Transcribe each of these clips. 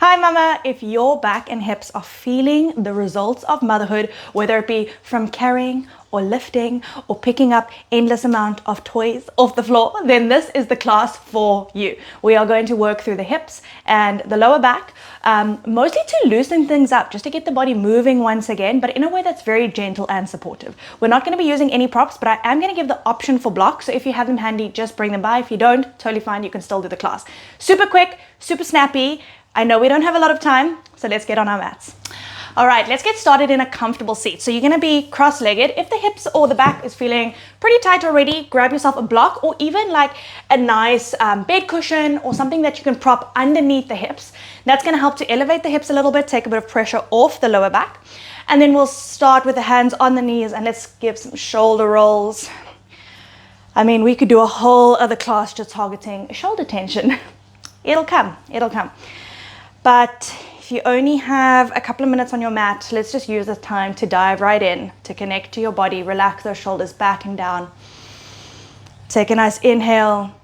Hi mama, if your back and hips are feeling the results of motherhood, whether it be from carrying or lifting or picking up endless amount of toys off the floor, then this is the class for you. We are going to work through the hips and the lower back, mostly to loosen things up, just to get the body moving once again, but in a way that's very gentle and supportive. We're not going to be using any props, but I am going to give the option for blocks. So if you have them handy, just bring them by. If you don't, totally fine. You can still do the class. Super quick, super snappy. I know we don't have a lot of time, so let's get on our mats. All right, let's get started in a comfortable seat. So you're going to be cross-legged. If the hips or the back is feeling pretty tight already, grab yourself a block or even like a nice bed cushion or something that you can prop underneath the hips. That's going to help to elevate the hips a little bit, take a bit of pressure off the lower back. And then we'll start with the hands on the knees and let's give some shoulder rolls. I mean, we could do a whole other class just targeting shoulder tension. It'll come, it'll come. But if you only have a couple of minutes on your mat, let's just use this time to dive right in, to connect to your body, relax those shoulders back and down. Take a nice inhale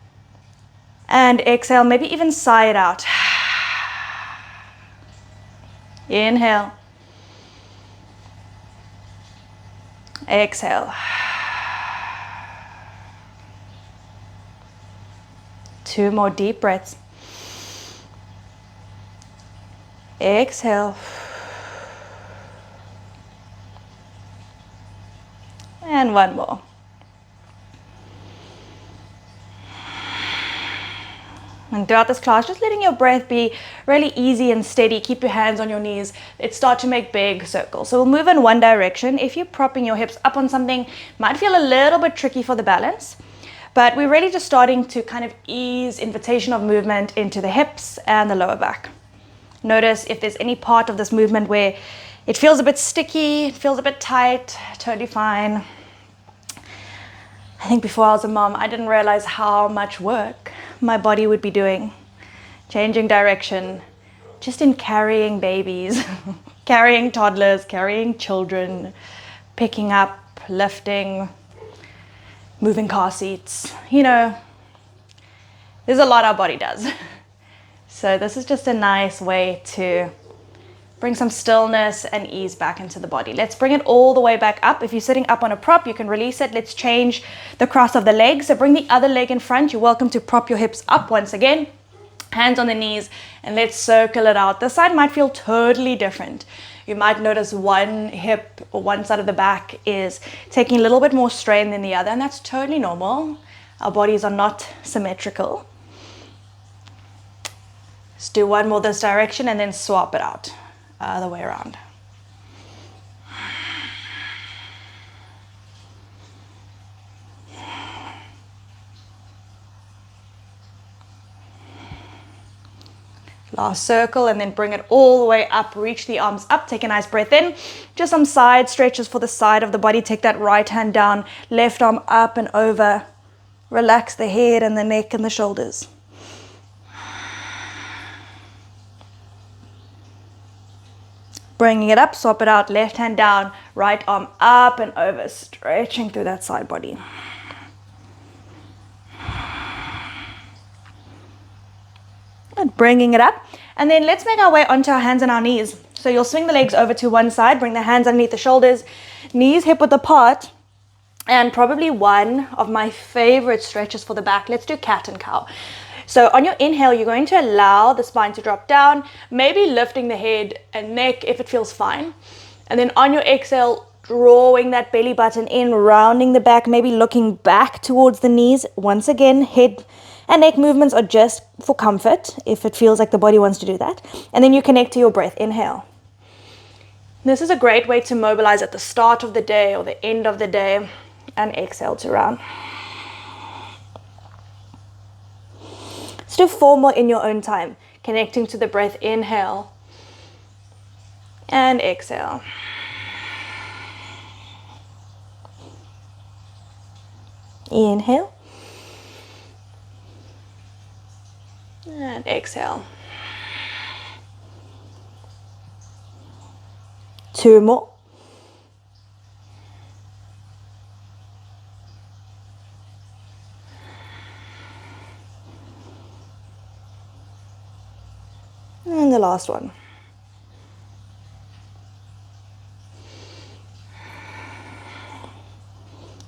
and exhale, maybe even sigh it out. Inhale. Exhale. 2 more deep breaths. Exhale. And 1 more. And throughout this class, just letting your breath be really easy and steady. Keep your hands on your knees. Let's start to make big circles. So we'll move in one direction. If you're propping your hips up on something, it might feel a little bit tricky for the balance. But we're really just starting to kind of ease invitation of movement into the hips and the lower back. Notice if there's any part of this movement where it feels a bit sticky, it feels a bit tight, totally fine. I think before I was a mom, I didn't realize how much work my body would be doing, changing direction, just in carrying babies, carrying toddlers, carrying children, picking up, lifting, moving car seats. You know, there's a lot our body does. So this is just a nice way to bring some stillness and ease back into the body. Let's bring it all the way back up. If you're sitting up on a prop, you can release it. Let's change the cross of the legs. So bring the other leg in front. You're welcome to prop your hips up once again. Hands on the knees, and let's circle it out. This side might feel totally different. You might notice one hip or one side of the back is taking a little bit more strain than the other, and that's totally normal. Our bodies are not symmetrical. Let's do one more this direction and then swap it out, other way around. Last circle and then bring it all the way up, reach the arms up, take a nice breath in. Just some side stretches for the side of the body. Take that right hand down, left arm up and over. Relax the head and the neck and the shoulders. Bringing it up, swap it out, left hand down, right arm up and over, stretching through that side body. And bringing it up, and then let's make our way onto our hands and our knees. So you'll swing the legs over to one side, bring the hands underneath the shoulders, knees hip width apart, and probably one of my favorite stretches for the back. Let's do cat and cow. So on your inhale, you're going to allow the spine to drop down, maybe lifting the head and neck if it feels fine. And then on your exhale, drawing that belly button in, rounding the back, maybe looking back towards the knees. Once again, head and neck movements are just for comfort if it feels like the body wants to do that. And then you connect to your breath. Inhale. This is a great way to mobilize at the start of the day or the end of the day, and exhale to round. Let's do 4 more in your own time, connecting to the breath. Inhale and exhale. Inhale and exhale. 2 more. last one.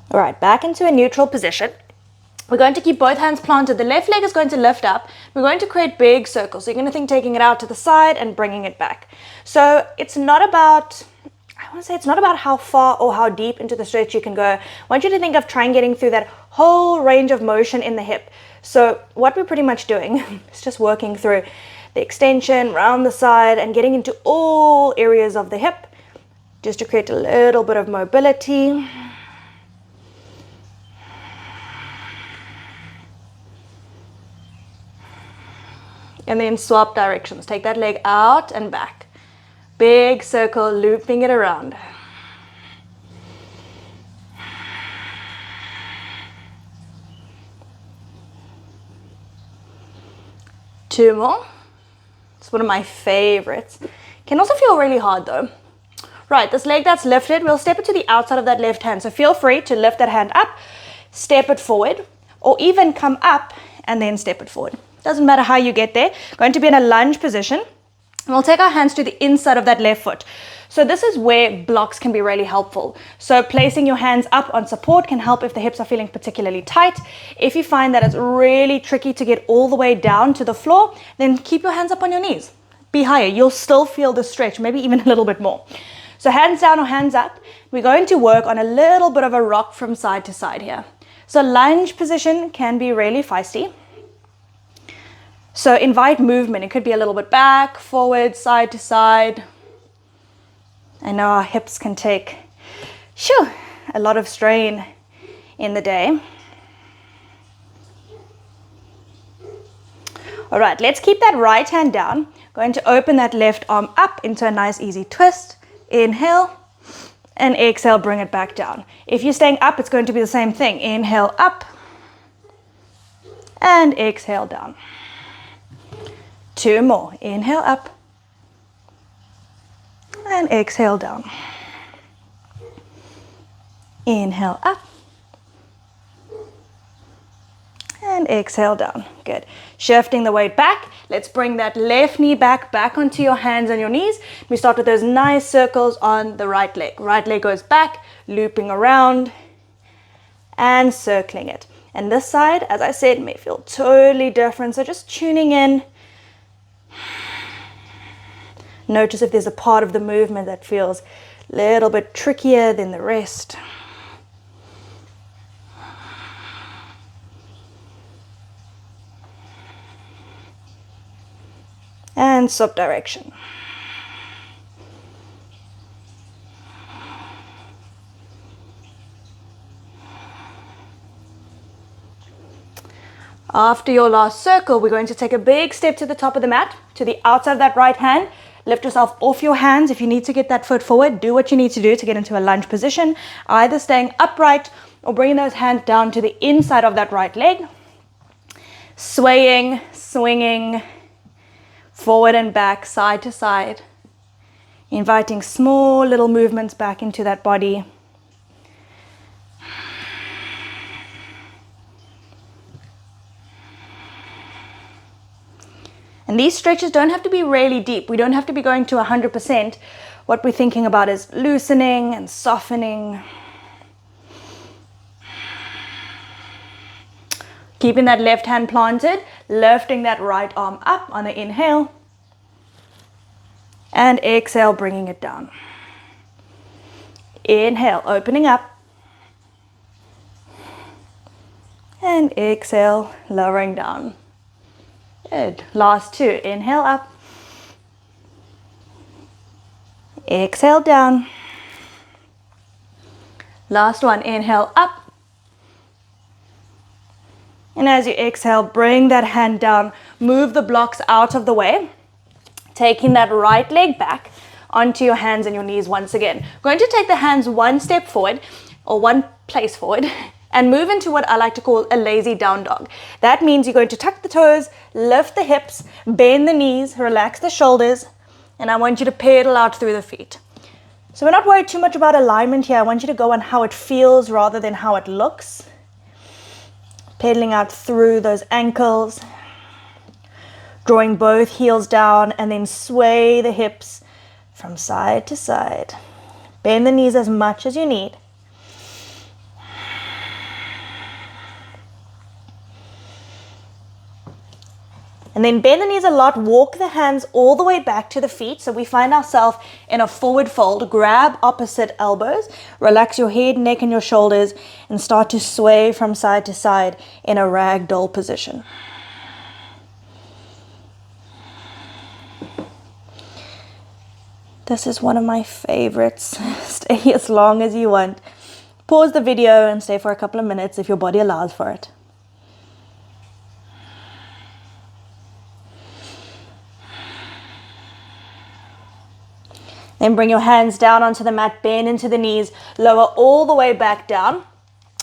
All right, back into a neutral position. We're going to keep both hands planted. The left leg is going to lift up. We're going to create big circles. So you're going to think taking it out to the side and bringing it back. So it's not about, I want to say it's not about how far or how deep into the stretch you can go. I want you to think of getting through that whole range of motion in the hip. So what we're pretty much doing is just working through the extension, round the side, and getting into all areas of the hip, just to create a little bit of mobility. And then swap directions. Take that leg out and back. Big circle, looping it around. Two more. It's one of my favorites. Can also feel really hard though. Right, this leg that's lifted, we'll step it to the outside of that left hand. So feel free to lift that hand up, step it forward, or even come up and then step it forward. Doesn't matter how you get there. Going to be in a lunge position. And we'll take our hands to the inside of that left foot. So this is where blocks can be really helpful. So placing your hands up on support can help if the hips are feeling particularly tight. If you find that it's really tricky to get all the way down to the floor, then keep your hands up on your knees. Be higher. You'll still feel the stretch, maybe even a little bit more. So hands down or hands up. We're going to work on a little bit of a rock from side to side here. So lunge position can be really feisty. So invite movement. It could be a little bit back, forward, side to side. I know our hips can take a lot of strain in the day. All right, let's keep that right hand down. Going to open that left arm up into a nice easy twist. Inhale and exhale, bring it back down. If you're staying up, it's going to be the same thing. Inhale up and exhale down. Two more. Inhale up and exhale down. Inhale up and exhale down. Good. Shifting the weight back. Let's bring that left knee back onto your hands and your knees. We start with those nice circles on the right leg. Right leg goes back, looping around and circling it. And this side, as I said, may feel totally different. So just tuning in. Notice if there's a part of the movement that feels a little bit trickier than the rest. And swap direction. After your last circle, we're going to take a big step to the top of the mat, to the outside of that right hand. Lift yourself off your hands. If you need to get that foot forward, do what you need to do to get into a lunge position, either staying upright or bringing those hands down to the inside of that right leg. Swaying, swinging, forward and back, side to side. Inviting small little movements back into that body. And these stretches don't have to be really deep. We don't have to be going to 100%. What we're thinking about is loosening and softening. Keeping that left hand planted, lifting that right arm up on the inhale. And exhale, bringing it down. Inhale, opening up. And exhale, lowering down. Good. Last two. Inhale up. Exhale down. Last one. Inhale up. And as you exhale, bring that hand down. Move the blocks out of the way. Taking that right leg back onto your hands and your knees once again. Going to take the hands one step forward or one place forward and move into what I like to call a lazy down dog. That means you're going to tuck the toes, lift the hips, bend the knees, relax the shoulders, and I want you to pedal out through the feet. So we're not worried too much about alignment here. I want you to go on how it feels rather than how it looks. Pedaling out through those ankles. Drawing both heels down and then sway the hips from side to side. Bend the knees as much as you need. And then bend the knees a lot, walk the hands all the way back to the feet. So we find ourselves in a forward fold. Grab opposite elbows, relax your head, neck, and your shoulders, and start to sway from side to side in a ragdoll position. This is one of my favorites. Stay as long as you want. Pause the video and stay for a couple of minutes if your body allows for it. Then bring your hands down onto the mat, bend into the knees, lower all the way back down.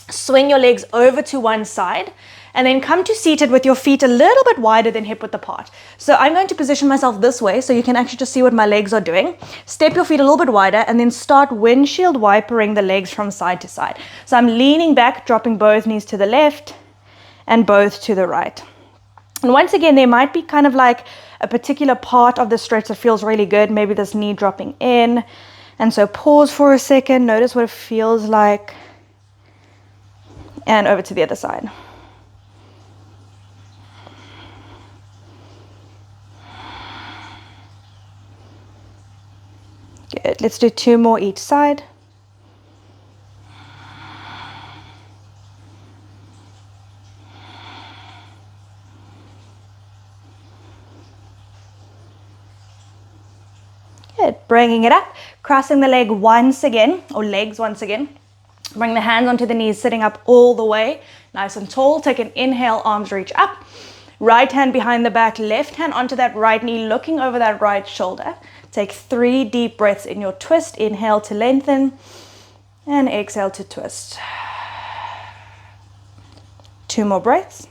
Swing your legs over to one side and then come to seated with your feet a little bit wider than hip width apart. So I'm going to position myself this way so you can actually just see what my legs are doing. Step your feet a little bit wider and then start windshield wipering the legs from side to side. So I'm leaning back, dropping both knees to the left and both to the right. And once again, there might be kind of like a particular part of the stretch that feels really good. Maybe this knee dropping in. And so pause for a second. Notice what it feels like. And over to the other side. Good. Let's do 2 more each side. Good. Bringing it up, crossing the leg once again, or legs once again. Bring the hands onto the knees, sitting up all the way, nice and tall. Take an inhale, arms reach up. Right hand behind the back, left hand onto that right knee, looking over that right shoulder. Take 3 deep breaths in your twist. Inhale to lengthen and exhale to twist. 2 more breaths.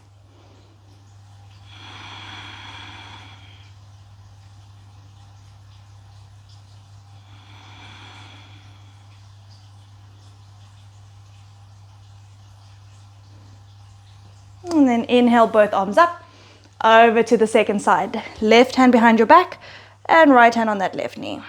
And then inhale, both arms up, over to the second side. Left hand behind your back and right hand on that left knee.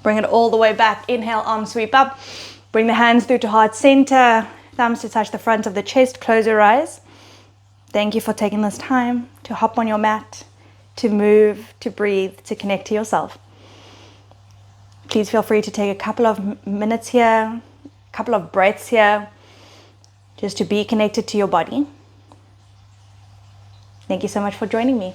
Bring it all the way back. Inhale, arms sweep up. Bring the hands through to heart center. Thumbs to touch the front of the chest. Close your eyes. Thank you for taking this time to hop on your mat, to move, to breathe, to connect to yourself. Please feel free to take a couple of minutes here, a couple of breaths here, just to be connected to your body. Thank you so much for joining me.